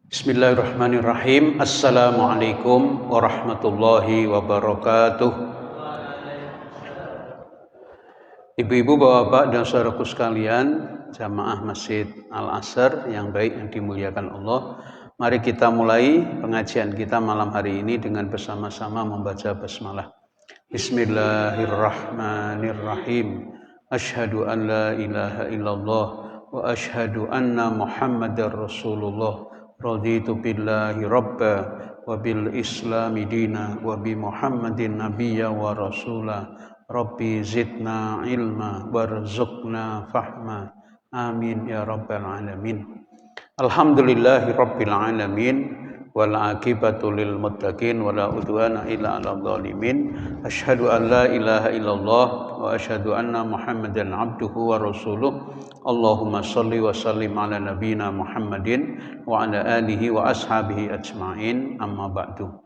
Bismillahirrahmanirrahim. Assalamualaikum warahmatullahi wabarakatuh. Ibu-ibu, bapak-bapak dan saudaraku sekalian, jamaah Masjid Al-Azhar yang baik yang dimuliakan Allah. Mari kita mulai pengajian kita malam hari ini dengan bersama-sama membaca basmalah. Bismillahirrahmanirrahim. Asyhadu an la ilaha illallah wa asyhadu anna Muhammadar Rasulullah. Raditu billahi rabba wa bil islami dina wa bi Muhammadin nabiyya wa rasula. Rabbi zidna ilma warzuqna fahma. Amin ya rabbal alamin. Alhamdulillahi rabbil alamin. Wal aqibatu lil muttaqin wala udwana illa 'alal zalimin. Asyhadu an la ilaha illallah wa asyhadu anna Muhammadan abduhu wa rasuluh. Allahumma shalli wa sallim ala nabiyyina Muhammadin wa ala alihi wa ashabihi ajmain. Amma ba'du.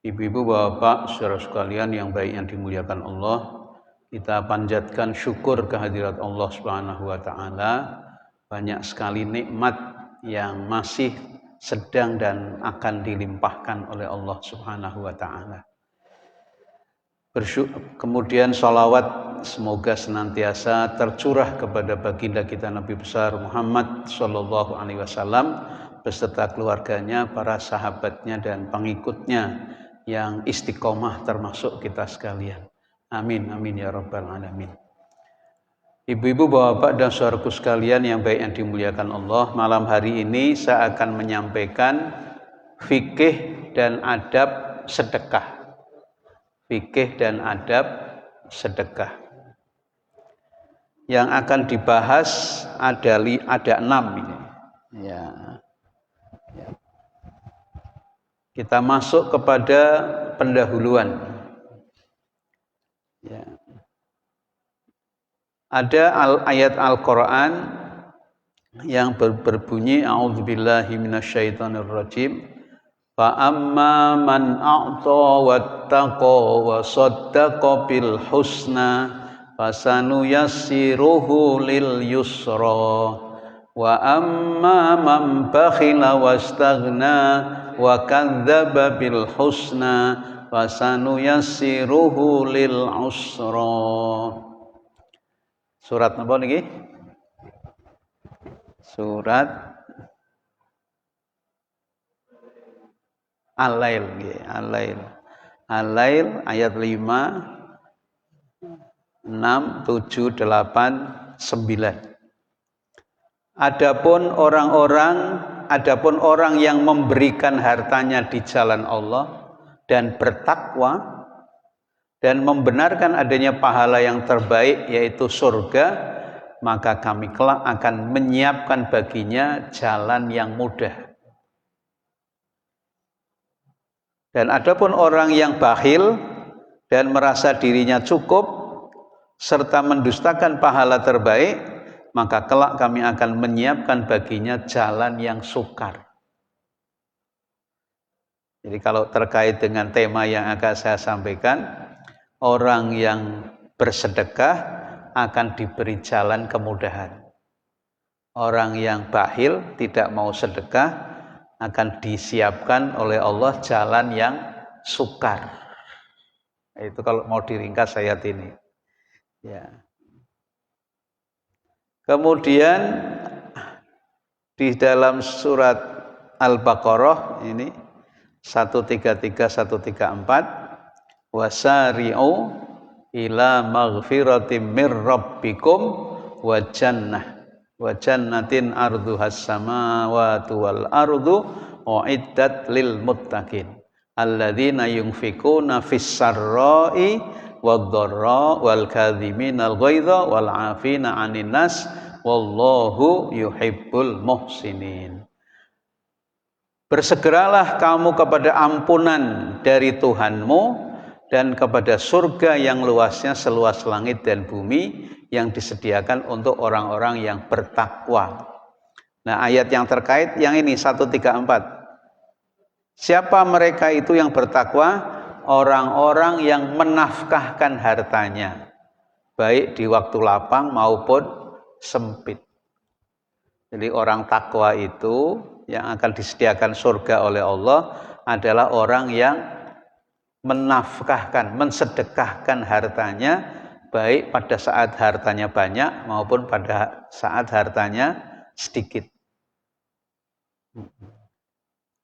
Ibu-ibu, bapak, saudara sekalian yang baik yang dimuliakan Allah, kita panjatkan syukur kehadirat Allah Subhanahu wa taala. Banyak sekali nikmat yang masih sedang dan akan dilimpahkan oleh Allah Subhanahu wa taala. Kemudian salawat semoga senantiasa tercurah kepada baginda kita Nabi besar Muhammad sallallahu alaihi wasallam beserta keluarganya, para sahabatnya dan pengikutnya yang istiqomah termasuk kita sekalian. Amin amin ya rabbal alamin. Ibu-ibu, bapak-bapak dan saudaraku sekalian yang baik yang dimuliakan Allah, malam hari ini saya akan menyampaikan fikih dan adab sedekah. Fikih dan adab sedekah. Yang akan dibahas ada 6 ini. Ya. Kita masuk kepada pendahuluan. Ya. Ada ayat Al-Quran yang berbunyi a'udzubillahi minasyaitonirrajim. Fa amma man a'ta wattaqa wa saddaqa bil husna fasanuyassiruhu lil yusra wa amma man bakhila wastaghna wa kadzdzaba bil husna fasanuyassiruhu lil usra. Surat napa niki? Surat Al-Lail nggih, Al-Lail. Al-Lail ayat 5, 6, 7, 8, 9. Adapun orang yang memberikan hartanya di jalan Allah dan bertakwa dan membenarkan adanya pahala yang terbaik yaitu surga, maka kami kelak akan menyiapkan baginya jalan yang mudah. Dan adapun orang yang bakhil dan merasa dirinya cukup serta mendustakan pahala terbaik, maka kelak kami akan menyiapkan baginya jalan yang sukar. Jadi kalau terkait dengan tema yang akan saya sampaikan, orang yang bersedekah akan diberi jalan kemudahan. Orang yang bakhil tidak mau sedekah akan disiapkan oleh Allah jalan yang sukar. Itu kalau mau diringkas ayat ini. Ya. Kemudian di dalam surat Al-Baqarah ini 133 134 wasari'u ila maghfiratin mir rabbikum wa jannatin arduhas samawati wal ardu uiddat lil muttaqin alladzina yunfikuna fis sarra'i wad dharra wal kadhiminal ghaidha wal 'afina 'anil nas wallahu yuhibbul muhsinin. Bersegeralah kamu kepada ampunan dari Tuhanmu dan kepada surga yang luasnya seluas langit dan bumi, yang disediakan untuk orang-orang yang bertakwa. Nah, ayat yang terkait yang ini 134. Siapa mereka itu yang bertakwa? Orang-orang yang menafkahkan hartanya, baik di waktu lapang maupun sempit. Jadi orang takwa itu yang akan disediakan surga oleh Allah adalah orang yang menafkahkan, mensedekahkan hartanya, baik pada saat hartanya banyak maupun pada saat hartanya sedikit.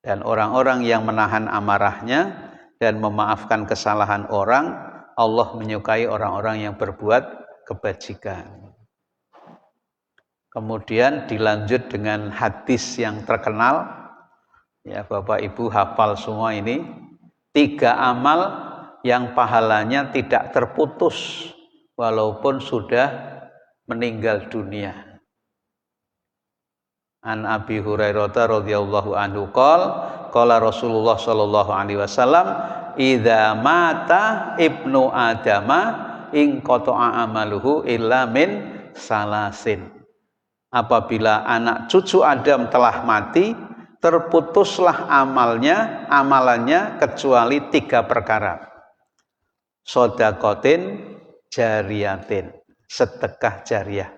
Dan orang-orang yang menahan amarahnya dan memaafkan kesalahan orang, Allah menyukai orang-orang yang berbuat kebajikan. Kemudian dilanjut dengan hadis yang terkenal, ya Bapak Ibu hafal semua ini, 3 amal yang pahalanya tidak terputus walaupun sudah meninggal dunia. An Abi Hurairah radhiyallahu anhu qala Rasulullah sallallahu alaihi wasallam idza mata ibnu adama in qata'a amaluhu illa min salasin. Apabila anak cucu Adam telah mati, terputuslah amalannya kecuali 3 perkara. Shadaqatin jariyatin, sedekah jariah.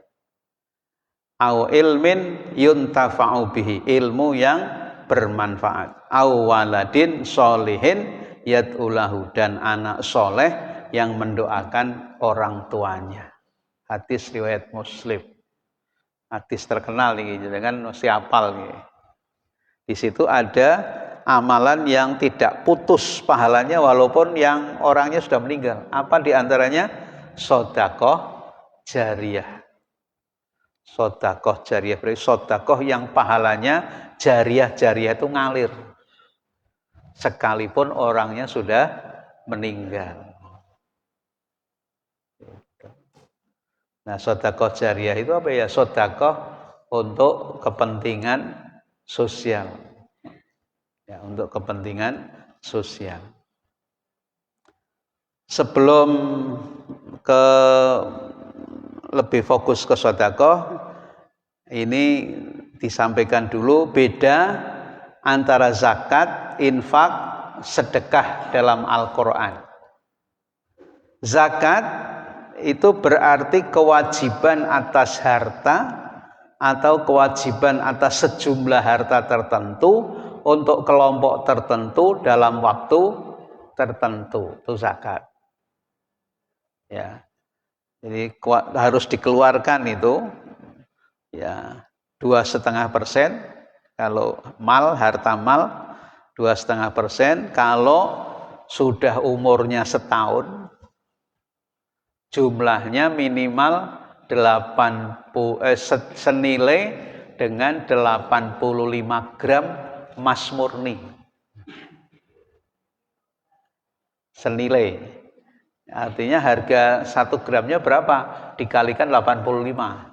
Au ilmin yuntafa'u bihi, ilmu yang bermanfaat. Au waladin sholihin yad'ulahu, dan anak soleh yang mendoakan orang tuanya. Hadis riwayat Muslim. Hadis terkenal nih, jangan mesti hafal nih. Di situ ada amalan yang tidak putus pahalanya walaupun yang orangnya sudah meninggal. Apa diantaranya? Sedekah jariyah. Sedekah jariyah, berarti sedekah yang pahalanya jariyah itu ngalir sekalipun orangnya sudah meninggal. Nah, sedekah jariyah itu apa ya? Sedekah untuk kepentingan sosial. Ya, untuk kepentingan sosial. Sebelum ke lebih fokus ke sedekah, ini disampaikan dulu beda antara zakat, infak, sedekah dalam Al-Quran. Zakat itu berarti kewajiban atas harta atau kewajiban atas sejumlah harta tertentu untuk kelompok tertentu dalam waktu tertentu, itu zakat. Ya. Jadi harus dikeluarkan itu ya 2,5%. Kalau harta mal 2,5%. Kalau sudah umurnya setahun, jumlahnya minimal senilai dengan 85 gram emas murni. Senilai. Artinya harga 1 gramnya berapa? Dikalikan 85.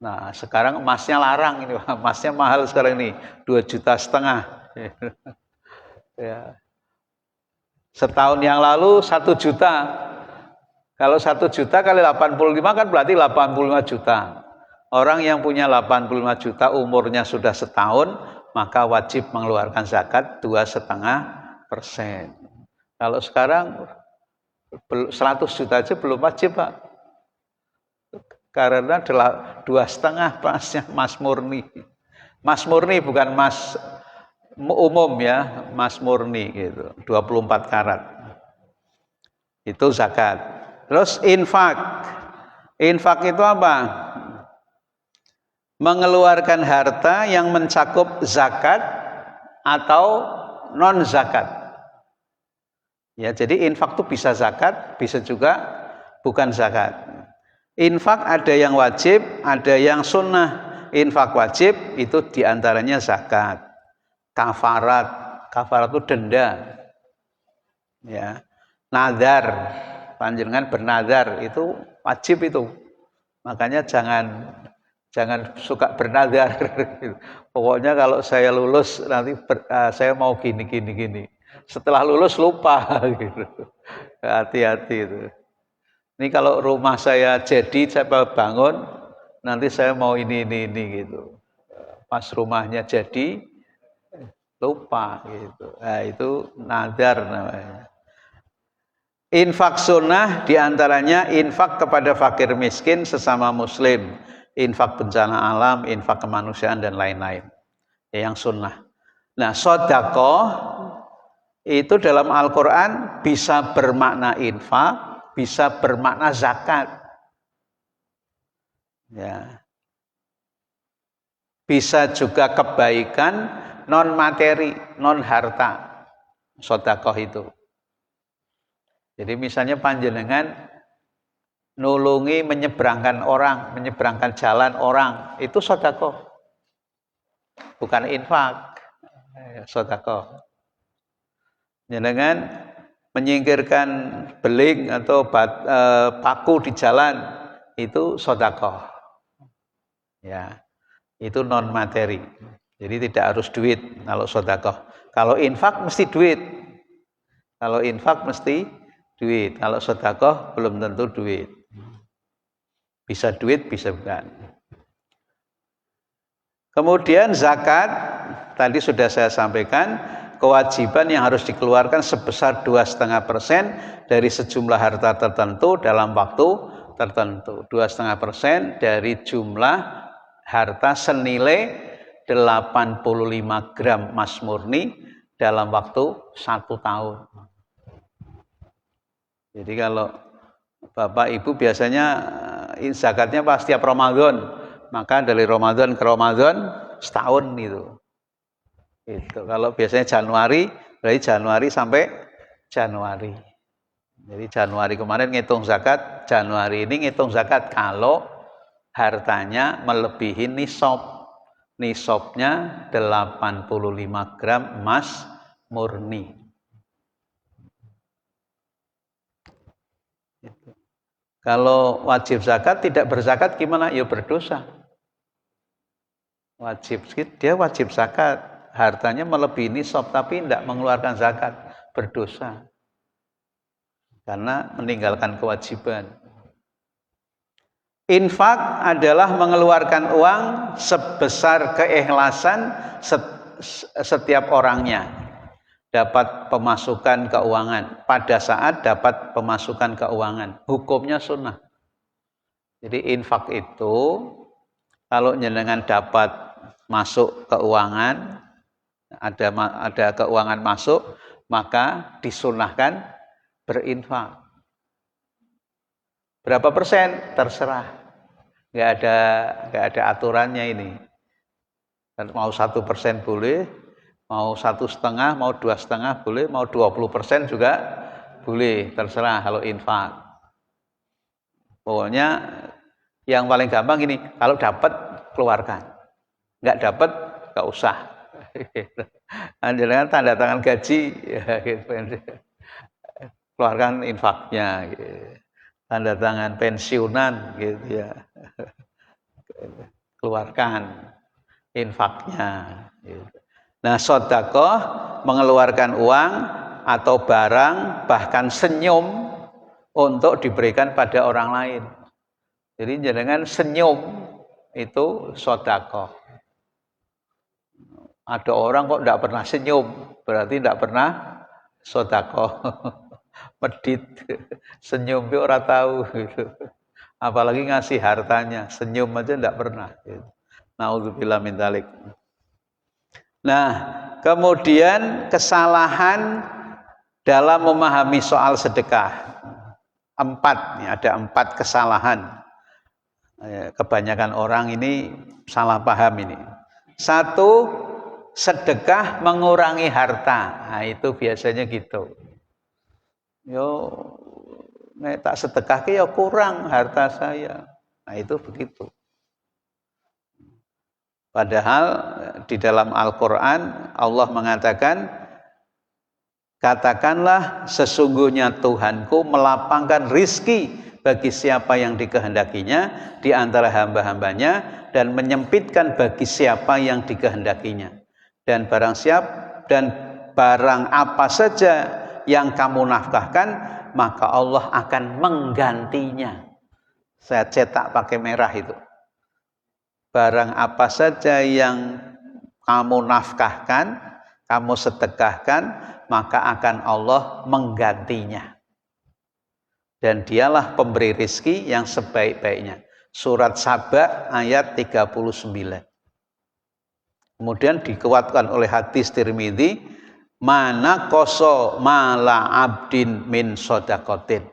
Nah, sekarang emasnya larang ini, emasnya mahal sekarang ini, 2,5 juta. Ya. Setahun yang lalu 1 juta. Kalau 1 juta kali 85 kan berarti 85 juta. Orang yang punya 85 juta umurnya sudah setahun, maka wajib mengeluarkan zakat 2,5%. Kalau sekarang 100 juta aja belum wajib, Pak. Karena 2,5 pasnya emas murni. Emas murni bukan emas umum ya, emas murni gitu, 24 karat. Itu zakat. Terus infak. Infak itu apa? Mengeluarkan harta yang mencakup zakat atau non zakat. Ya, jadi infak itu bisa zakat, bisa juga bukan zakat. Infak ada yang wajib, ada yang sunnah. Infak wajib itu diantaranya zakat. Kafarat itu denda. Ya. Nadar, panjenengan bernadar itu wajib itu. Makanya jangan suka bernadar. Pokoknya kalau saya lulus nanti saya mau gini. Setelah lulus lupa gitu. Hati-hati itu. Ini kalau rumah saya jadi, saya bangun, nanti saya mau ini gitu. Pas rumahnya jadi, lupa gitu. Nah, itu nazar namanya. Infak sunnah diantaranya infak kepada fakir miskin sesama muslim, infak bencana alam, infak kemanusiaan dan lain-lain. Yang sunnah. Nah, sedekah itu dalam Al-Quran bisa bermakna infak, bisa bermakna zakat. Ya. Bisa juga kebaikan non materi, non harta. Sedekah itu. Jadi misalnya panjenengan nulungi menyeberangkan orang, menyeberangkan jalan orang, itu sedekah. Bukan infak. Sedekah. Jenengan menyingkirkan beling atau paku di jalan, itu sedekah. Ya. Itu non materi. Jadi tidak harus duit kalau sedekah. Kalau infak mesti duit. Kalau infak mesti duit. Kalau sedekah belum tentu duit. Bisa duit, bisa bukan. Kemudian zakat, tadi sudah saya sampaikan, kewajiban yang harus dikeluarkan sebesar 2,5% dari sejumlah harta tertentu dalam waktu tertentu. 2,5% dari jumlah harta senilai 85 gram emas murni dalam waktu 1 tahun. Jadi kalau Bapak Ibu biasanya zakatnya pas setiap Ramadan, maka dari Ramadan ke Ramadan setahun itu. Kalau biasanya Januari, berarti Januari sampai Januari. Jadi Januari kemarin ngitung zakat, Januari ini ngitung zakat kalau hartanya melebihi nisab. Nisabnya 85 gram emas murni. Kalau wajib zakat tidak berzakat gimana? Ya berdosa. Dia wajib zakat, hartanya melebihi nisab tapi tidak mengeluarkan zakat, berdosa. Karena meninggalkan kewajiban. Infak adalah mengeluarkan uang sebesar keikhlasan setiap orangnya. Dapat pemasukan keuangan. Pada saat dapat pemasukan keuangan. Hukumnya sunnah. Jadi infak itu, kalau jenengan dapat masuk keuangan, ada keuangan masuk, maka disunahkan berinfak. Berapa persen? Terserah. Nggak ada aturannya ini. Mau 1% boleh, mau 1,5, mau 2,5 boleh, mau 20% juga boleh, terserah kalau infak. Pokoknya yang paling gampang ini, kalau dapat keluarkan, nggak dapat nggak usah. Jangan tanda tangan gaji, ya, gitu. Keluarkan infaknya. Gitu. Tanda tangan pensiunan, gitu ya. Keluarkan infaknya. Gitu. Nah, sedekah mengeluarkan uang atau barang, bahkan senyum untuk diberikan pada orang lain. Jadi jangan senyum itu sedekah. Ada orang kok tidak pernah senyum, berarti tidak pernah sedekah. Medit, senyum itu orang tahu gitu. Apalagi ngasih hartanya, senyum aja tidak pernah. Gitu. Naudzubillah min dzalik. Nah, kemudian kesalahan dalam memahami soal sedekah. 4, ada 4 kesalahan. Kebanyakan orang ini salah paham ini. 1, sedekah mengurangi harta. Nah, itu biasanya gitu. Yo, tak sedekah ya kurang harta saya. Nah, itu begitu. Padahal di dalam Al-Quran Allah mengatakan, katakanlah sesungguhnya Tuhanku melapangkan rizki bagi siapa yang dikehendakinya di antara hamba-hambanya dan menyempitkan bagi siapa yang dikehendakinya. Dan barang apa saja yang kamu nafkahkan, maka Allah akan menggantinya. Saya cetak pakai merah itu. Barang apa saja yang kamu nafkahkan, kamu sedekahkan, maka akan Allah menggantinya. Dan dialah pemberi rizki yang sebaik-baiknya. Surat Saba ayat 39. Kemudian dikuatkan oleh hadis Tirmidzi, mana koso mala abdin min sodakotin.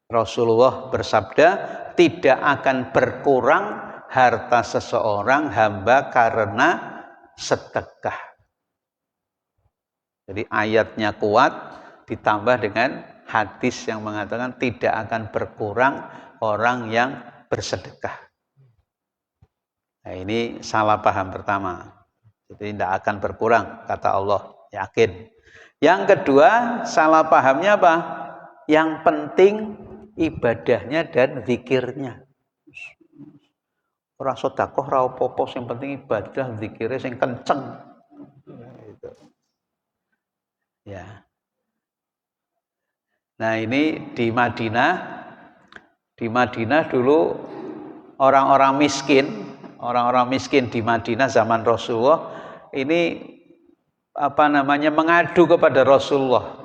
Rasulullah bersabda, tidak akan berkurang harta seseorang hamba karena sedekah. Jadi ayatnya kuat ditambah dengan hadis yang mengatakan tidak akan berkurang orang yang bersedekah. Nah, ini salah paham pertama. Jadi tidak akan berkurang, kata Allah, yakin. Yang kedua, salah pahamnya apa? Yang penting ibadahnya dan zikirnya. Ora sedekah ora apa-apa, sing penting ibadah, zikire sing kenceng. Ya. Nah, ini di Madinah dulu orang-orang miskin di Madinah zaman Rasulullah ini mengadu kepada Rasulullah.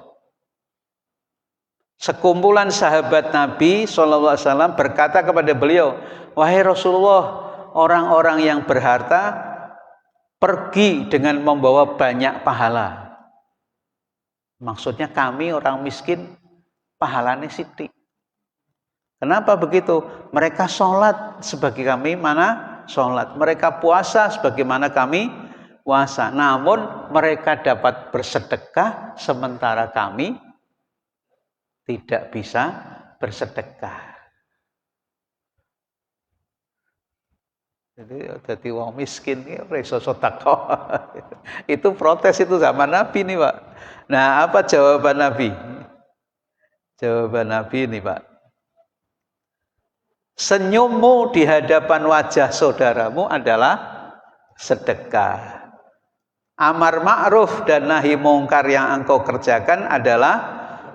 Sekumpulan sahabat Nabi SAW berkata kepada beliau, wahai Rasulullah, orang-orang yang berharta pergi dengan membawa banyak pahala. Maksudnya kami orang miskin pahalanya sithik. Kenapa begitu? Mereka sholat sebagai kami mana sholat. Mereka puasa sebagaimana kami puasa. Namun mereka dapat bersedekah sementara kami tidak bisa bersedekah. Jadi wong miskin ini reso sedekah. Itu protes itu zaman Nabi nih, Pak. Nah, apa jawaban Nabi? Jawaban Nabi ini, Pak. Senyummu di hadapan wajah saudaramu adalah sedekah. Amar ma'ruf dan nahi mungkar yang engkau kerjakan adalah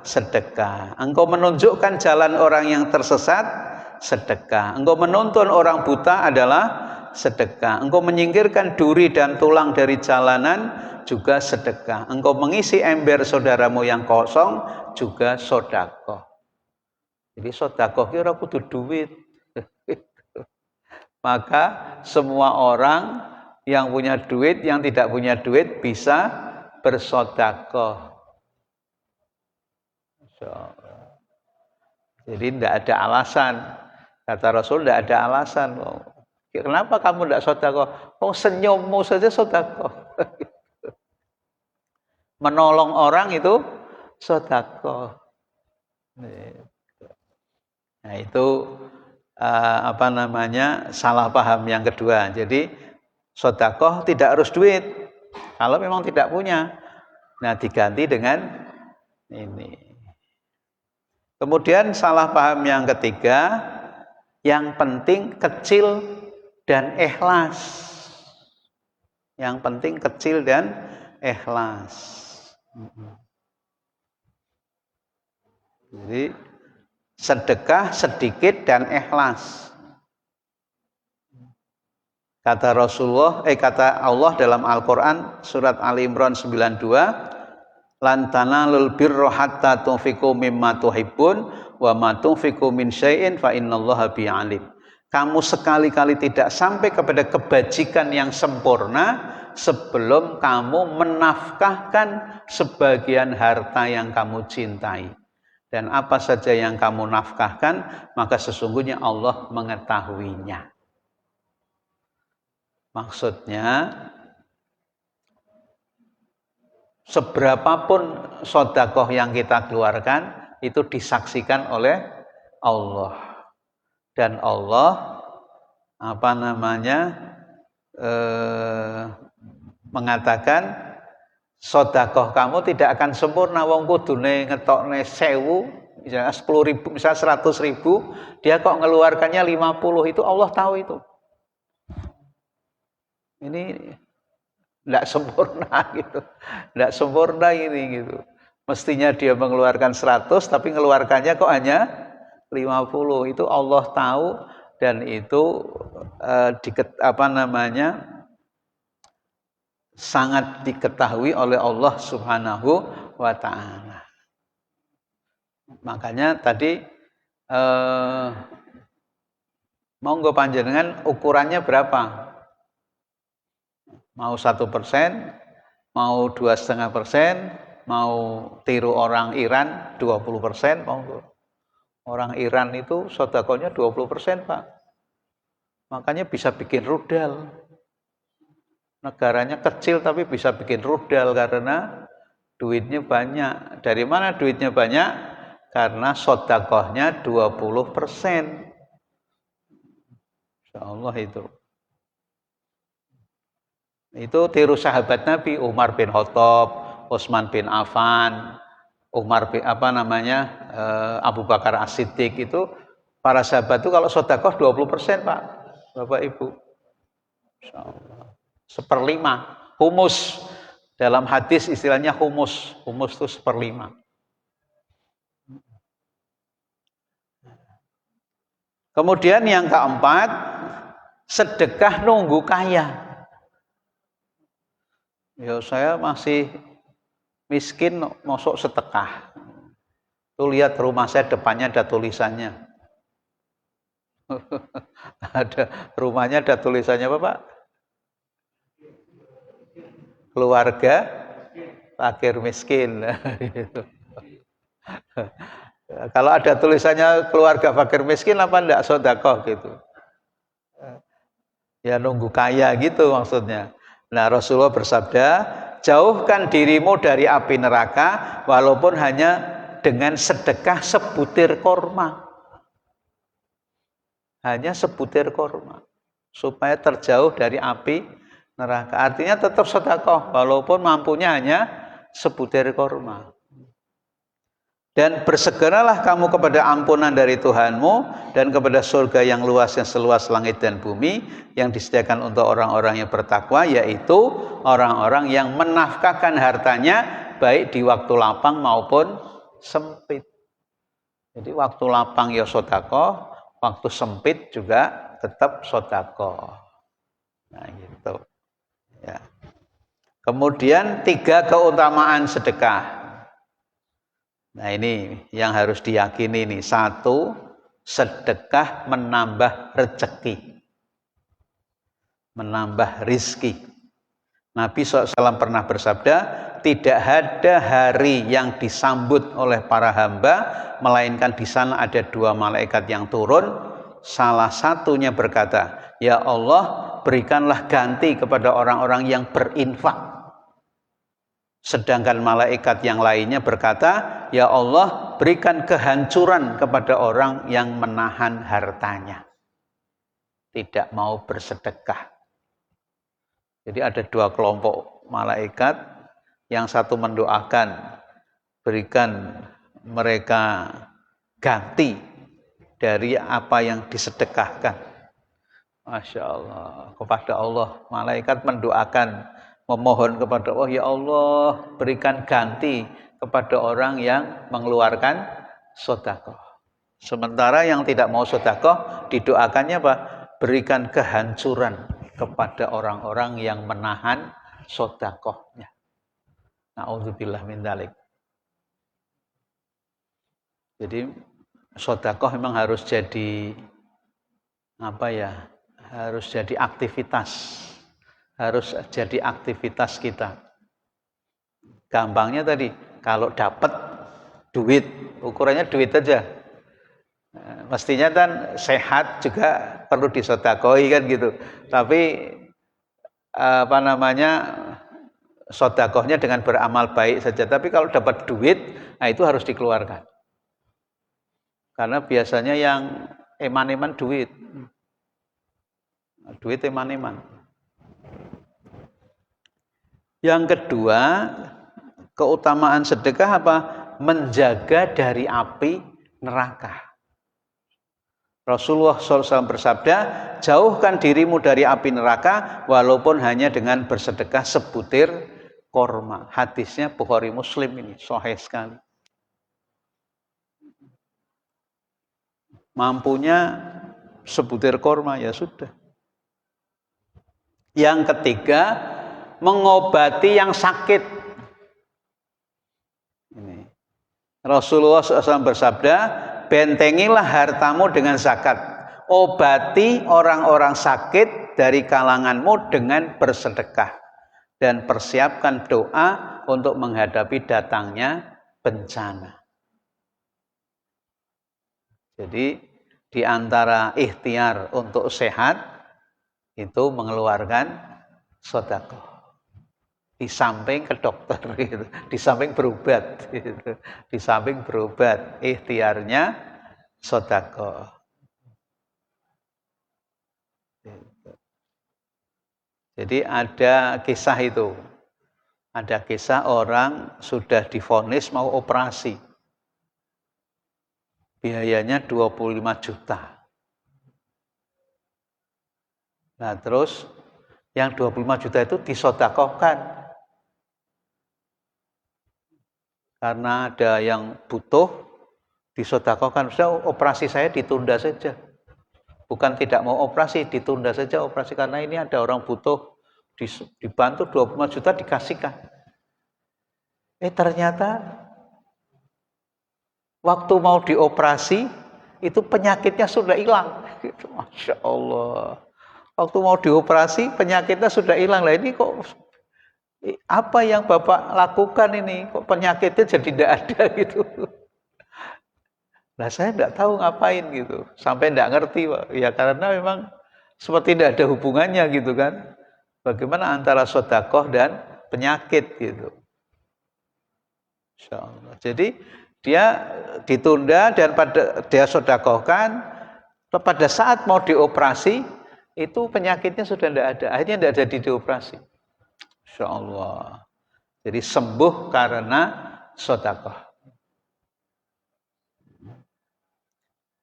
sedekah. Engkau menunjukkan jalan orang yang tersesat, sedekah. Engkau menuntun orang buta adalah sedekah. Engkau menyingkirkan duri dan tulang dari jalanan juga sedekah. Engkau mengisi ember saudaramu yang kosong juga sedekah. Jadi sedekah kira kudu duit. Maka semua orang yang punya duit, yang tidak punya duit bisa bersedekah. Jadi tidak ada alasan. Kata Rasul, tidak ada alasan. Kenapa kamu tidak sedekah? Oh, senyummu saja sedekah. Menolong orang itu sedekah. Nah, itu salah paham yang kedua. Jadi sedekah tidak harus duit. Kalau memang tidak punya, nah diganti dengan ini. Kemudian salah paham yang ketiga, yang penting kecil dan ikhlas. Yang penting kecil dan ikhlas. Jadi sedekah sedikit dan ikhlas. Kata Allah dalam Al-Qur'an surat Ali Imran 92, lan tanalul birra hatta tunfiqu mimma tuhibbun wa ma tunfiqu min syai'in fa innallaha bi alim. Kamu sekali-kali tidak sampai kepada kebajikan yang sempurna sebelum kamu menafkahkan sebagian harta yang kamu cintai. Dan apa saja yang kamu nafkahkan, maka sesungguhnya Allah mengetahuinya. Maksudnya, seberapapun sedekah yang kita keluarkan, itu disaksikan oleh Allah. Dan Allah mengatakan sedekah kamu tidak akan sempurna. Wong kudune ngetokne 1000, misalnya 10.000, misalnya 100.000, dia kok ngeluarkannya 50, itu Allah tahu itu. Ini tidak sempurna gitu. Tidak sempurna ini gitu. Mestinya dia mengeluarkan 100 tapi mengeluarkannya kok hanya 50. Itu Allah tahu dan itu sangat diketahui oleh Allah Subhanahu wa taala. Makanya tadi monggo panjenengan ukurannya berapa? Mau 1%, mau 2,5%, mau tiru orang Iran 20%, monggo. Orang Iran itu sedekahnya 20%, Pak. Makanya bisa bikin rudal. Negaranya kecil tapi bisa bikin rudal karena duitnya banyak. Dari mana duitnya banyak? Karena sedekahnya 20%. Insyaallah itu. Itu tiru sahabat Nabi, Umar bin Khattab, Utsman bin Affan, Abu Bakar As-Siddiq itu para sahabat itu kalau sedekah 20%, Pak. Bapak Ibu. Insyaallah. 1/5 humus. Dalam hadis istilahnya humus. Humus itu 1/5. Kemudian yang keempat, sedekah nunggu kaya. Ya saya masih miskin, mosok sedekah. Tuh lihat rumah saya depannya ada tulisannya. Rumahnya ada tulisannya apa, Pak? Keluarga fakir miskin. Kalau ada tulisannya keluarga fakir miskin apa enggak sedekah gitu. Ya nunggu kaya gitu maksudnya. Nah, Rasulullah bersabda, jauhkan dirimu dari api neraka walaupun hanya dengan sedekah sebutir korma. Hanya sebutir korma. Supaya terjauh dari api neraka. Artinya tetap sedekah walaupun mampunya hanya sebutir korma. Dan bersegeralah kamu kepada ampunan dari Tuhanmu dan kepada surga yang luas yang seluas langit dan bumi yang disediakan untuk orang-orang yang bertakwa, yaitu orang-orang yang menafkahkan hartanya baik di waktu lapang maupun sempit. Jadi waktu lapang ya sedekah, waktu sempit juga tetap sedekah. Nah gitu. Ya. Kemudian 3 keutamaan sedekah. Nah ini yang harus diyakini nih. 1, sedekah menambah rezeki. Menambah rizki. Nabi SAW pernah bersabda, tidak ada hari yang disambut oleh para hamba, melainkan di sana ada 2 malaikat yang turun. Salah satunya berkata, ya Allah, berikanlah ganti kepada orang-orang yang berinfak. Sedangkan malaikat yang lainnya berkata, ya Allah, berikan kehancuran kepada orang yang menahan hartanya. Tidak mau bersedekah. Jadi ada 2 kelompok malaikat, yang satu mendoakan, berikan mereka ganti dari apa yang disedekahkan. Masya Allah, kepada Allah, malaikat mendoakan, memohon kepada Allah, ya Allah, berikan ganti kepada orang yang mengeluarkan sedekah. Sementara yang tidak mau sedekah, didoakannya apa? Berikan kehancuran kepada orang-orang yang menahan sedekahnya. Na'udzubillah min dzalik. Jadi sedekah memang harus jadi harus jadi aktivitas. Harus jadi aktivitas kita. Gampangnya tadi, kalau dapat duit, ukurannya duit aja. Mestinya kan sehat juga perlu disedekahi kan gitu. Tapi sedekahnya dengan beramal baik saja. Tapi kalau dapat duit, nah itu harus dikeluarkan. Karena biasanya yang eman-eman duit. Duit eman-eman. Yang kedua, keutamaan sedekah apa? Menjaga dari api neraka. Rasulullah SAW bersabda, jauhkan dirimu dari api neraka walaupun hanya dengan bersedekah sebutir korma. Hadisnya Bukhari Muslim ini, sahih sekali. Mampunya sebutir korma, ya sudah. Yang ketiga, mengobati yang sakit. Ini. Rasulullah SAW bersabda, bentengilah hartamu dengan zakat. Obati orang-orang sakit dari kalanganmu dengan bersedekah. Dan persiapkan doa untuk menghadapi datangnya bencana. Jadi di antara ikhtiar untuk sehat itu mengeluarkan sedekah. Di samping ke dokter gitu, di samping berobat gitu. Di samping berobat, ikhtiarnya sedekah. Jadi ada kisah itu. Ada kisah orang sudah divonis mau operasi. Biayanya 25 juta. Nah terus yang 25 juta itu disedekahkan. Karena ada yang butuh, disedekahkan. Operasi saya ditunda saja. Bukan tidak mau operasi, ditunda saja operasi. Karena ini ada orang butuh, dibantu 25 juta dikasihkan. Ternyata waktu mau dioperasi, itu penyakitnya sudah hilang. Masya Allah. Waktu mau dioperasi, penyakitnya sudah hilang. Lah ini kok, apa yang Bapak lakukan ini? Kok penyakitnya jadi tidak ada gitu. Nah saya tidak tahu ngapain gitu. Sampai tidak ngerti Pak. Ya karena memang seperti tidak ada hubungannya gitu kan. Bagaimana antara sedekah dan penyakit gitu. Insya Allah. Jadi dia ditunda dan dia sedekahkan. Pada saat mau dioperasi itu penyakitnya sudah tidak ada. Akhirnya tidak jadi dioperasi. Insya Allah. Jadi sembuh karena sedekah.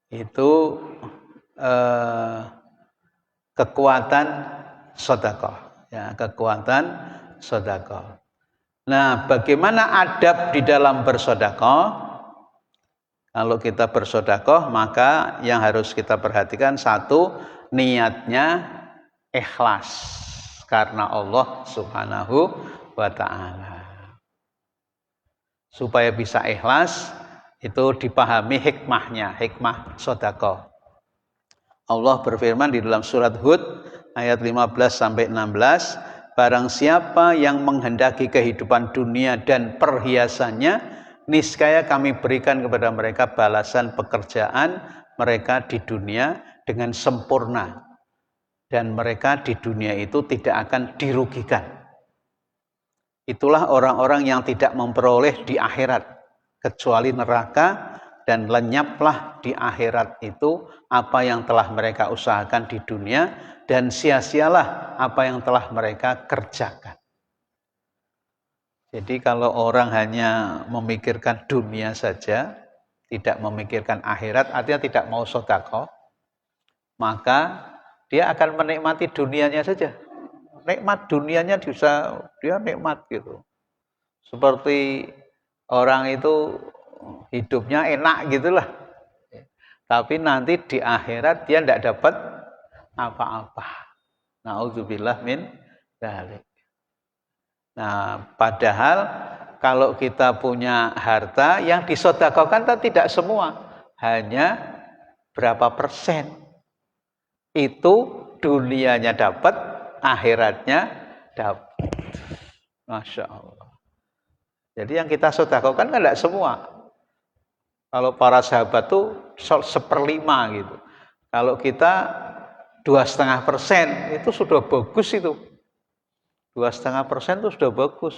Itu kekuatan sedekah. Ya, kekuatan sedekah. Nah, bagaimana adab di dalam bersedekah? Kalau kita bersedekah, maka yang harus kita perhatikan satu, niatnya ikhlas karena Allah Subhanahu wa ta'ala. Supaya bisa ikhlas, itu dipahami hikmahnya, hikmah sedekah. Allah berfirman di dalam surat Hud ayat 15-16, barang siapa yang menghendaki kehidupan dunia dan perhiasannya, niscaya kami berikan kepada mereka balasan pekerjaan mereka di dunia dengan sempurna. Dan mereka di dunia itu tidak akan dirugikan. Itulah orang-orang yang tidak memperoleh di akhirat, kecuali neraka, dan lenyaplah di akhirat itu apa yang telah mereka usahakan di dunia, dan sia-sialah apa yang telah mereka kerjakan. Jadi kalau orang hanya memikirkan dunia saja, tidak memikirkan akhirat, artinya tidak mau sedekah, maka dia akan menikmati dunianya saja. Nikmat dunianya bisa dia nikmat gitu. Seperti orang itu hidupnya enak gitulah. Tapi nanti di akhirat dia tidak dapat apa-apa. Nauzubillah min dzalik. Nah, padahal kalau kita punya harta yang disedekahkan tidak semua, hanya berapa persen. Itu dunianya dapat, akhiratnya dapat. Masya Allah. Jadi yang kita sedekahkan kan tidak semua. Kalau para sahabat tuh 1/5 gitu. Kalau kita 2,5% itu sudah bagus itu. 2,5% itu sudah bagus.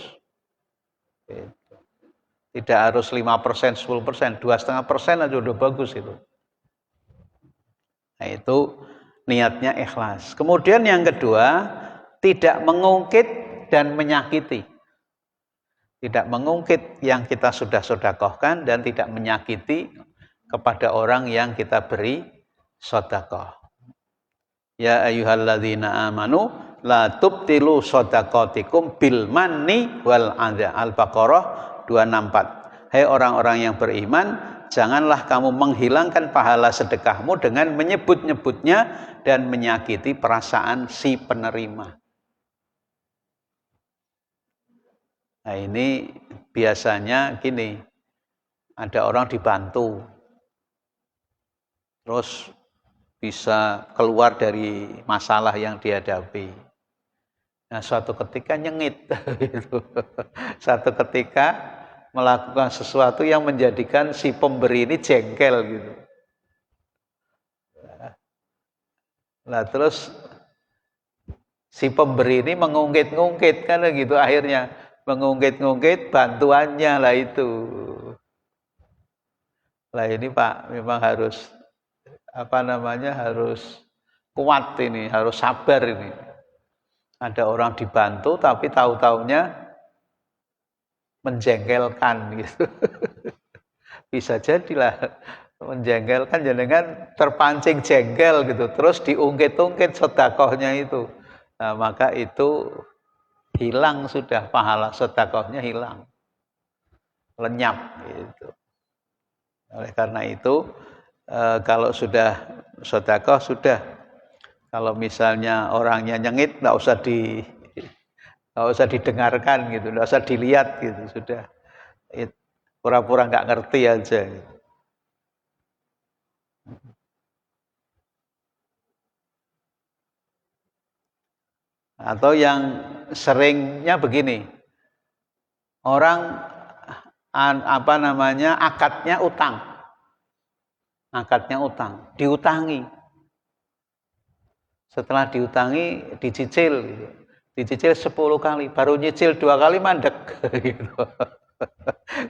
Tidak harus 5%, 10%, 2,5% aja udah bagus itu. Nah itu niatnya ikhlas. Kemudian yang kedua, tidak mengungkit dan menyakiti. Tidak mengungkit yang kita sudah sedekahkan dan tidak menyakiti kepada orang yang kita beri sedekah. Ya ayyuhalladzina amanu la tubtilu shadaqatikum bil manni wal adza. Al-Baqarah 264. Hai orang-orang yang beriman, janganlah kamu menghilangkan pahala sedekahmu dengan menyebut-nyebutnya dan menyakiti perasaan si penerima. Nah ini biasanya gini, ada orang dibantu, terus bisa keluar dari masalah yang dihadapi. Nah suatu ketika nyengit, gitu. Suatu ketika melakukan sesuatu yang menjadikan si pemberi ini jengkel gitu. Nah terus si pemberi ini mengungkit-ungkit kan gitu, akhirnya mengungkit-ungkit bantuannya lah itu. Lah ini Pak memang harus harus kuat ini, harus sabar ini. Ada orang dibantu tapi tahu-taunya menjengkelkan gitu. Bisa jadilah menjengkelkan, jenengan terpancing jengkel gitu, terus diungkit-ungkit sedekahnya itu. Nah, maka itu hilang sudah, pahala sedekahnya hilang. Lenyap gitu. Oleh karena itu kalau sudah sedekah sudah, kalau misalnya orangnya nyengit nggak usah didengarkan gitu, nggak usah dilihat gitu, sudah pura-pura nggak ngerti aja gitu. Atau yang seringnya begini, orang akadnya utang, diutangi. Setelah diutangi dicicil gitu. Dicicil 10 kali, baru nyicil 2 kali mandek gitu.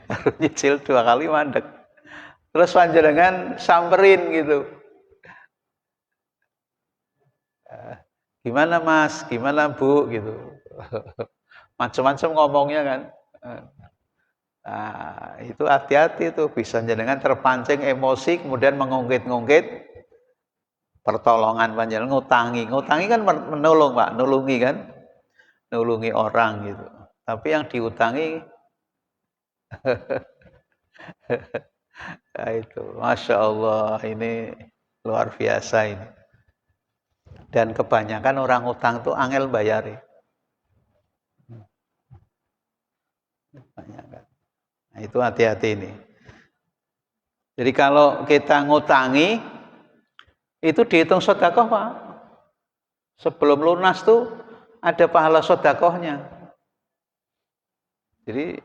Baru nyicil 2 kali mandek. Terus panjenengan samperin gitu. Gimana Mas, gimana Bu gitu. Macam-macam ngomongnya kan. Nah, itu hati-hati tuh, bisa jenengan terpancing emosi kemudian mengungkit-ungkit pertolongan panjenengan, ngutangi kan menolong Pak, nulungi kan, nulungi orang gitu. Tapi yang diutangi nah, itu Masya Allah, ini luar biasa ini. Dan kebanyakan orang utang tuh angel bayari. Kebanyakan. Nah, itu hati-hati ini. Jadi kalau kita ngutangi itu dihitung sedekah Pak. Sebelum lunas tuh ada pahala sedekahnya. Jadi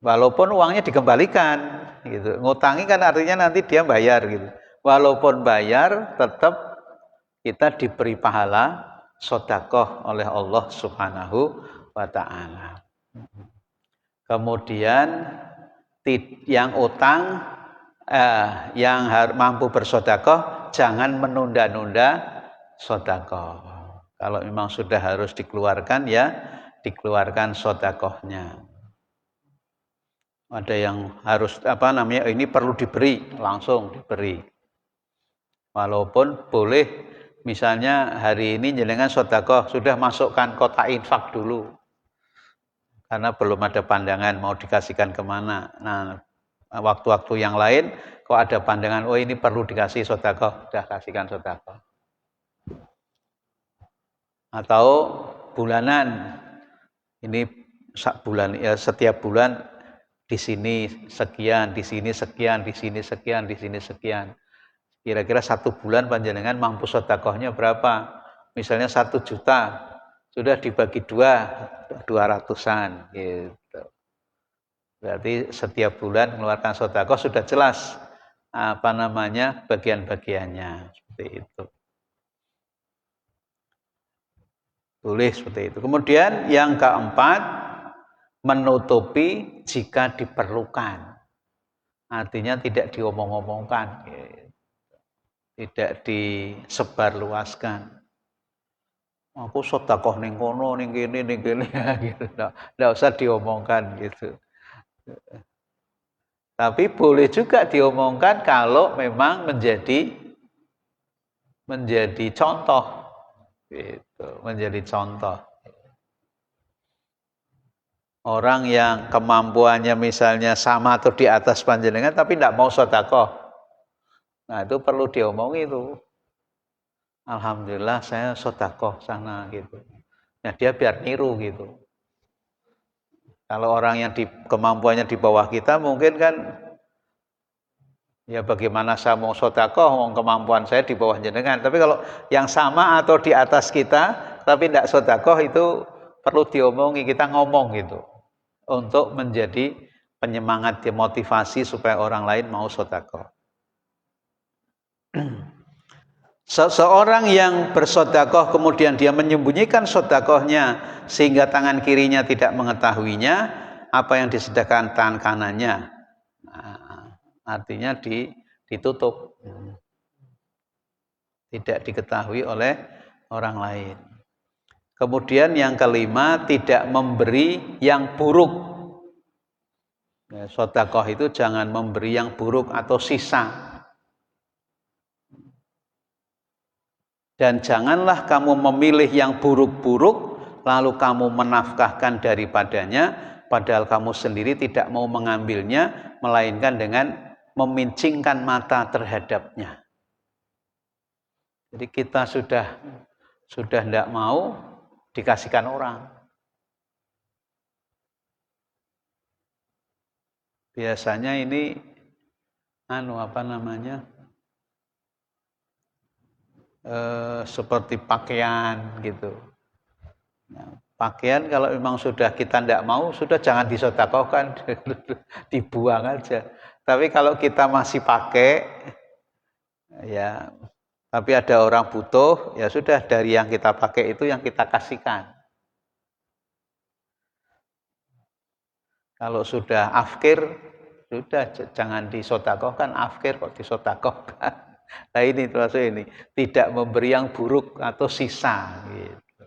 walaupun uangnya dikembalikan gitu. Ngutangi kan artinya nanti dia bayar gitu. Walaupun bayar tetap kita diberi pahala sedekah oleh Allah Subhanahu wa taala. Kemudian yang utang yang mampu bersedekah jangan menunda-nunda sedekah. Kalau memang sudah harus dikeluarkan ya dikeluarkan sedekahnya. Ada yang harus ini perlu diberi, langsung diberi. Walaupun boleh misalnya hari ini jenengan sedekah sudah masukkan kotak infak dulu. Karena belum ada pandangan mau dikasihkan kemana. Nah, waktu-waktu yang lain kalau ada pandangan oh ini perlu dikasih sedekah, sudah kasihkan sedekah. Atau bulanan, ini setiap bulan di sini sekian, di sini sekian, di sini sekian, di sini sekian. Kira-kira 1 bulan panjenengan mampu sedekahnya berapa? Misalnya 1 juta, sudah dibagi 200-an gitu. Berarti setiap bulan mengeluarkan sedekah sudah jelas bagian-bagiannya seperti itu. Boleh seperti itu. Kemudian yang keempat, menutupi jika diperlukan. Artinya tidak diomong-omongkan, tidak disebarluaskan. Aku sedekah ning kono, ning kene gitu. Nggak usah diomongkan gitu. Tapi boleh juga diomongkan kalau memang menjadi contoh Itu menjadi contoh. Orang yang kemampuannya misalnya sama atau di atas panjenengan tapi tidak mau sedekah. Nah, itu perlu diomongi itu. Alhamdulillah saya sedekah sana gitu. Nah, dia biar niru gitu. Kalau orang yang kemampuannya di bawah kita mungkin kan ya bagaimana saya mau sedekah, kemampuan saya di bawah jenengan. Tapi kalau yang sama atau di atas kita tapi tidak sedekah itu perlu diomongi, kita ngomong gitu. Untuk menjadi penyemangat, motivasi supaya orang lain mau sedekah. Seseorang yang bersedekah kemudian dia menyembunyikan sedekahnya sehingga tangan kirinya tidak mengetahuinya apa yang disedekahkan tangan kanannya. Nah, artinya ditutup. Tidak diketahui oleh orang lain. Kemudian yang kelima, tidak memberi yang buruk. Ya, sedekah itu jangan memberi yang buruk atau sisa. Dan janganlah kamu memilih yang buruk-buruk, lalu kamu menafkahkan daripadanya, padahal kamu sendiri tidak mau mengambilnya, melainkan dengan memincingkan mata terhadapnya. Jadi kita sudah tidak mau dikasihkan orang. Biasanya ini seperti pakaian gitu. Nah, pakaian kalau memang sudah kita tidak mau, sudah jangan disedekahkan, dibuang aja. Tapi kalau kita masih pakai, ya, tapi ada orang butuh, ya sudah dari yang kita pakai itu yang kita kasihkan. Kalau sudah afkir, sudah jangan disedekahkan, afkir kok disedekahkan. Nah ini termasuk ini, tidak memberi yang buruk atau sisa gitu.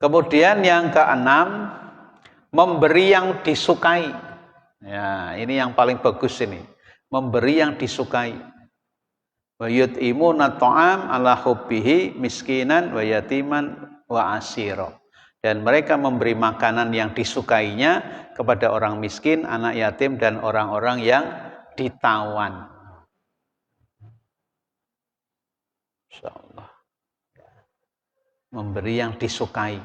Kemudian yang keenam, memberi yang disukai. Ya, ini yang paling bagus ini. Memberi yang disukai. Wa yut'imuna ta'am ala hubbihi miskinan wa yatiman wa asira. Dan mereka memberi makanan yang disukainya kepada orang miskin, anak yatim dan orang-orang yang ditawan. Insyaallah. Memberi yang disukai.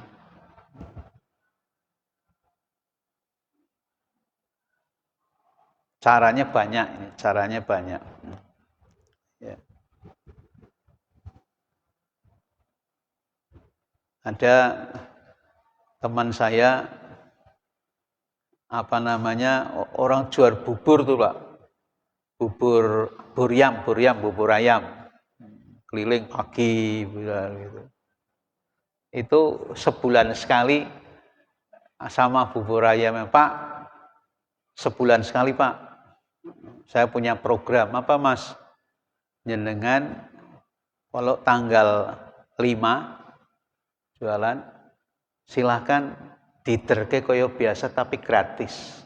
Caranya banyak ini, caranya banyak. Ya. Ada teman saya orang jual bubur tuh Pak. Bubur ayam. Keliling pagi gitu. Itu sebulan sekali sama bubur ayam, Pak. Sebulan sekali, Pak. Saya punya program, apa Mas? Jenengan kalau tanggal 5 jualan, silahkan diterke koyo biasa tapi gratis.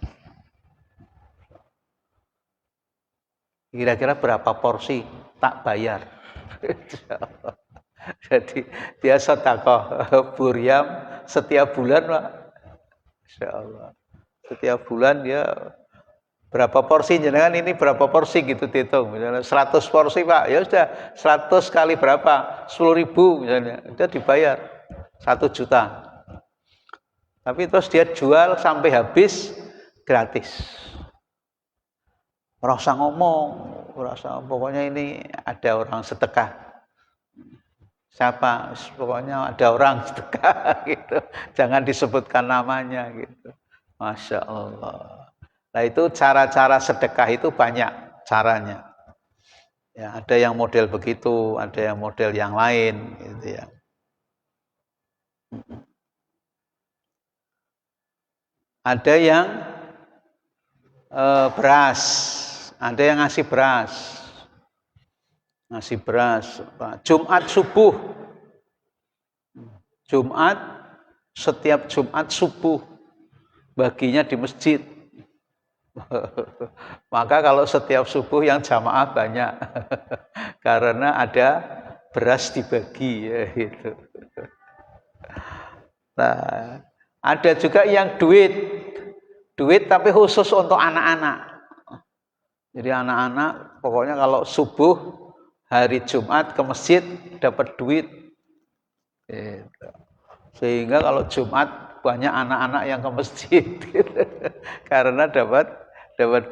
Kira-kira berapa porsi? Tak bayar. Jadi dia sedekah buryam setiap bulan, Pak. Insyaallah. Setiap bulan dia berapa porsi jenengan ini berapa porsi gitu dihitung. Misalnya 100 porsi, Pak. Ya sudah 100 kali berapa? 10.000 misalnya. Itu dibayar 1 juta. Tapi terus dia jual sampai habis gratis. Ora usah ngomong, pokoknya ini ada orang sedekah. Siapa? Pokoknya ada orang sedekah gitu. Jangan disebutkan namanya gitu. Masya Allah. Nah itu cara-cara sedekah itu banyak caranya. Ya, ada yang model begitu, ada yang model yang lain gitu ya. Ada yang beras, ada yang ngasih beras. Ngasih beras, Jumat subuh. Setiap Jumat subuh baginya di masjid. Maka kalau setiap subuh yang jamaah banyak karena ada beras dibagi ya gitu. Nah, ada juga yang duit tapi khusus untuk anak-anak. Jadi anak-anak pokoknya kalau subuh hari Jumat ke masjid dapat duit. Gitu. Sehingga kalau Jumat banyak anak-anak yang ke masjid gitu. Karena dapat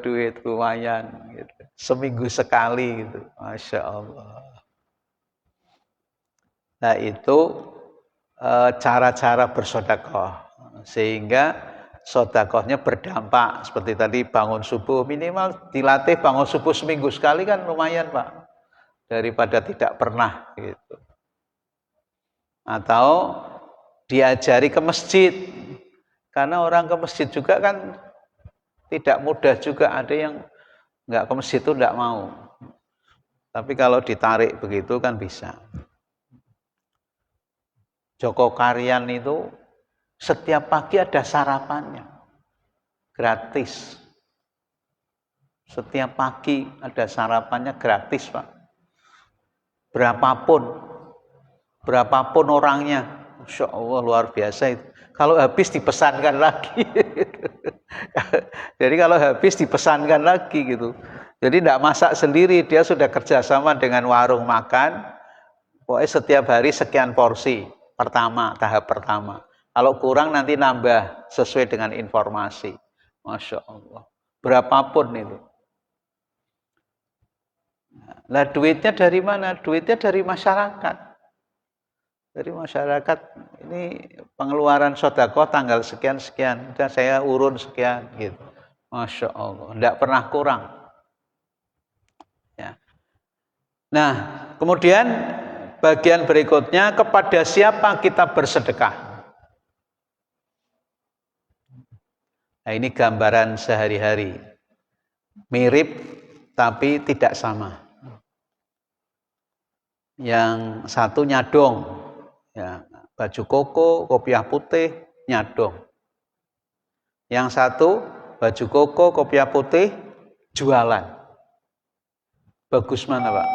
duit lumayan gitu. Seminggu sekali gitu. Masya Allah. Nah itu cara-cara bersedekah sehingga sedekahnya berdampak seperti tadi bangun subuh minimal dilatih bangun subuh seminggu sekali kan lumayan Pak daripada tidak pernah gitu. Atau diajari ke masjid karena orang ke masjid juga kan tidak mudah juga, ada yang nggak ke masjid itu nggak mau, tapi kalau ditarik begitu kan bisa. Joko Karyan itu setiap pagi ada sarapannya, gratis. Setiap pagi ada sarapannya gratis Pak. Berapapun orangnya, Masya Allah luar biasa itu. Kalau habis dipesankan lagi. Jadi kalau habis dipesankan lagi gitu. Jadi tidak masak sendiri, dia sudah kerjasama dengan warung makan. Pokoknya setiap hari sekian porsi. Tahap pertama. Kalau kurang nanti nambah sesuai dengan informasi. Masya Allah. Berapapun itu. Nah duitnya dari mana? Duitnya dari masyarakat. Dari masyarakat ini pengeluaran sedekah tanggal sekian-sekian. Dan saya urun sekian gitu. Masya Allah. Tidak pernah kurang. Ya. Nah kemudian bagian berikutnya, kepada siapa kita bersedekah? Nah ini gambaran sehari-hari. Mirip tapi tidak sama. Yang satu nyadong, ya, baju koko, kopiah putih, nyadong. Yang satu baju koko, kopiah putih, jualan. Bagus mana Pak?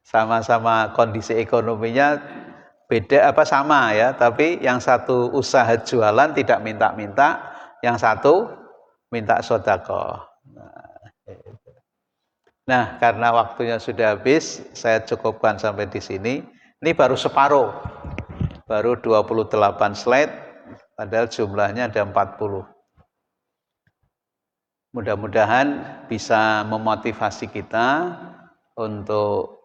Sama-sama kondisi ekonominya beda apa sama ya, tapi yang satu usaha jualan tidak minta-minta, yang satu minta sedekah. Nah, karena waktunya sudah habis, saya cukupkan sampai di sini. Ini baru separuh. Baru 28 slide, padahal jumlahnya ada 40. Mudah-mudahan bisa memotivasi kita untuk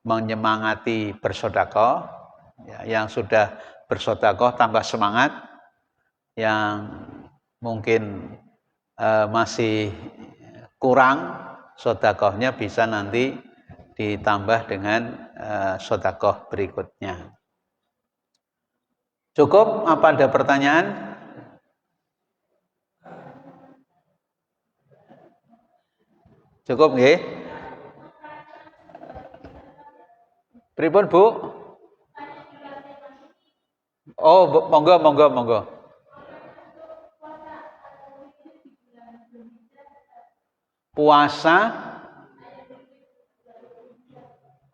menyemangati bersedekah, ya, yang sudah bersedekah tambah semangat, yang mungkin masih kurang sedekahnya bisa nanti ditambah dengan sedekah berikutnya. Cukup? Apa ada pertanyaan? Cukup nggih? Pripun Bu? Oh, monggo. Puasa.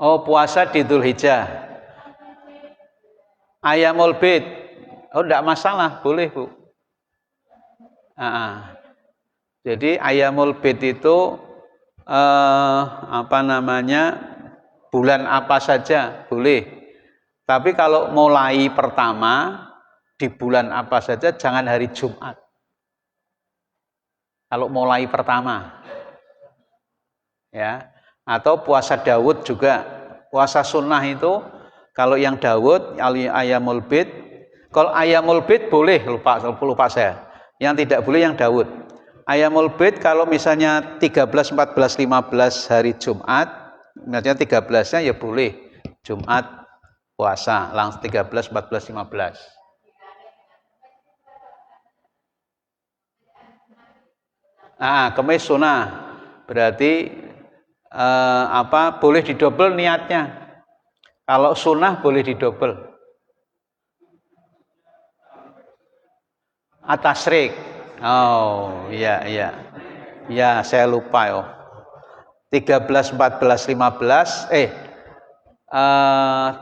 Oh, puasa di Dzulhijjah. Ayamul Bid. Oh, enggak masalah, boleh, Bu. Jadi Ayamul Bid itu bulan apa saja boleh. Tapi kalau mulai pertama di bulan apa saja jangan hari Jumat. Kalau mulai pertama. Ya. Atau puasa Daud juga. Puasa sunnah itu kalau yang Daud Ayamul Bid, kalau Ayamul Bid boleh, lupa saya. Yang tidak boleh yang Daud. Ayamul Bid kalau misalnya 13, 14, 15 hari Jumat, misalnya 13-nya ya boleh Jumat puasa, langsung 13, 14, 15. Kemis sunnah. Berarti boleh didobel niatnya. Kalau sunnah boleh didobel. At-Tasyrik. Oh, iya iya. Ya, saya lupa ya. 13, 14, 15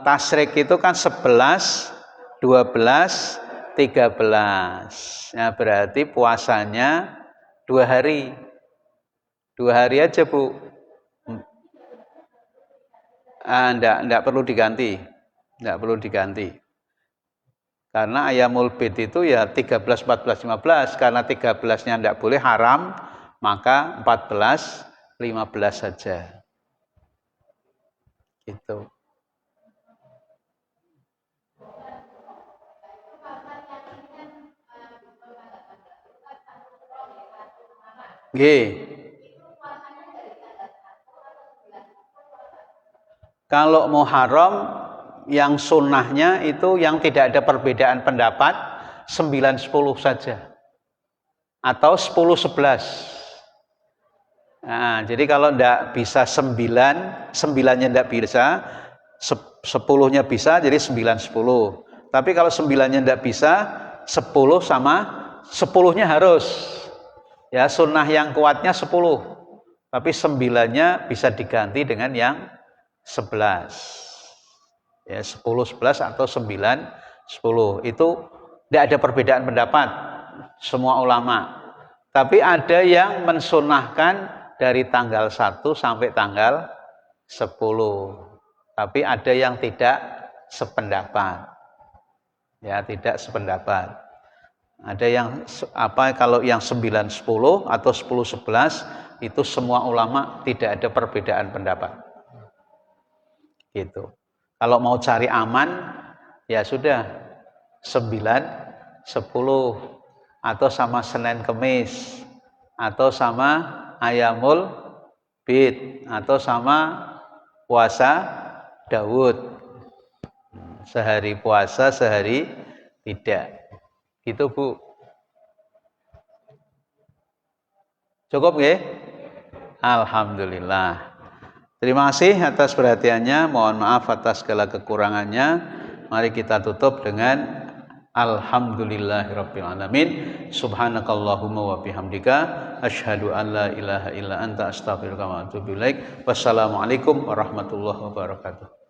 tasyrik itu kan 11, 12, 13. Ya, berarti puasanya 2 hari. 2 hari aja, Bu. Enggak perlu diganti. Enggak perlu diganti. Karena ayamul bid itu ya 13, 14, 15. Karena 13-nya enggak boleh haram, maka 14, 15 saja. Gitu. Nggih. Kalau Muharram yang sunnahnya itu yang tidak ada perbedaan pendapat 9-10 saja. Atau 10-11. Nah, jadi kalau enggak bisa 9, 9-nya enggak bisa, 10-nya bisa, jadi 9-10. Tapi kalau 9-nya enggak bisa, 10 sama 10-nya harus. Ya, sunnah yang kuatnya 10. Tapi 9-nya bisa diganti dengan yang 11. Ya, 10, 11 atau 9, 10. Itu enggak ada perbedaan pendapat semua ulama. Tapi ada yang mensunahkan dari tanggal 1 sampai tanggal 10. Tapi ada yang tidak sependapat. Ya, tidak sependapat. Ada yang kalau yang 9, 10 atau 10, 11 itu semua ulama tidak ada perbedaan pendapat. Gitu. Kalau mau cari aman, ya sudah 9, 10 atau sama Senin Kemis atau sama ayamul bid atau sama puasa Daud. Sehari puasa, sehari tidak. Gitu, Bu. Cukup nggih? Alhamdulillah. Terima kasih atas perhatiannya. Mohon maaf atas segala kekurangannya. Mari kita tutup dengan alhamdulillahirabbil alamin. Subhanakallahumma wa bihamdika asyhadu an la ilaha illa anta astaghfiruka wa atubu ilaik. Wassalamualaikum warahmatullahi wabarakatuh.